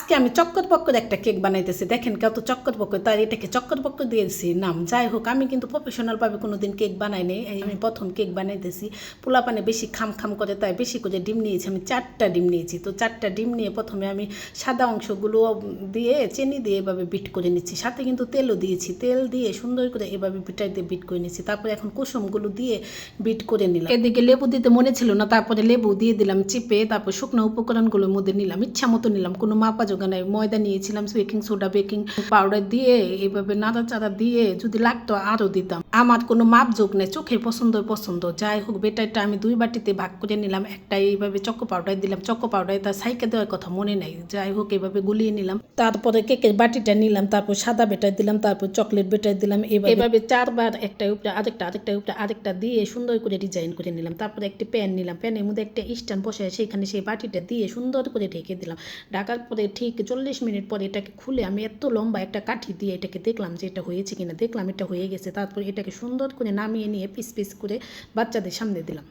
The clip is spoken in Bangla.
আজকে আমি চক্কর পক্কর একটা কেক বানাইতেছি, দেখেন কত চক্কর পক্কর, তাই এটাকে চক্কর পক্কর দিয়েছি নাম। যাই হোক, আমি কিন্তু প্রফেশনালভাবে কোনো দিন কেক বানাইনি, আমি প্রথম কেক বানাইতেছি। পোলাপানে বেশি খাম খাম করে, তাই বেশি করে ডিম নিয়েছি, আমি 4টা ডিম নিয়েছি। তো 4টা ডিম নিয়ে প্রথমে আমি সাদা অংশগুলো দিয়ে চিনি দিয়ে এভাবে বিট করে নিচ্ছি, সাথে কিন্তু তেলও দিয়েছি। তেল দিয়ে সুন্দর করে এভাবে বিটার দিয়ে বিট করে নিচ্ছি। তারপরে এখন কুসুমগুলো দিয়ে বিট করে নিলাম। এদিকে লেবু দিতে মনে ছিল না, তারপরে লেবু দিয়ে দিলাম চিপে। তারপর শুকনো উপকরণগুলোর মধ্যে নিলাম, ইচ্ছা মতো নিলাম, কোনো মাপা জোগা নাই। ময়দা নিয়েছিলাম, বেকিং সোডা, বেকিং পাউডার দিয়ে এইভাবে নাড়াচাড়া দিয়ে যদি লাগতো আরও দিতাম। আমার কোনো মাপ যোগ নেই, চোখের পছন্দ। যাই হোক, বেটারটা আমি 2 বাটিতে ভাগ করে নিলাম। একটা এইভাবে চকো পাউডার দিলাম, চকো পাউডার তার সাইকে দেওয়ার কথা মনে নাই। যাই হোক, এভাবে গুলিয়ে নিলাম। তারপরে কেকের বাটিটা নিলাম, তারপর সাদা বেটার দিলাম, তারপর চকলেট বেটার দিলাম। এভাবে 4বার একটা উপরে আরেকটা উপরে আরেকটা দিয়ে সুন্দর করে ডিজাইন করে নিলাম। তারপরে একটি প্যান নিলাম, প্যানের মধ্যে একটা স্ট্যান্ড বসায় সেখানে সেই বাটিটা দিয়ে সুন্দর করে ঢেকে দিলাম। ঢাকার পরে ঠিক 40 মিনিট পরে এটাকে খুলে আমি এত লম্বা একটা কাঠি দিয়ে এটাকে দেখলাম যে এটা হয়েছে কিনা। দেখলাম এটা হয়ে গেছে। তারপর এটাকে সুন্দর করে নামিয়ে নিয়ে পিস পিস করে বাচ্চাদের সামনে দিলাম।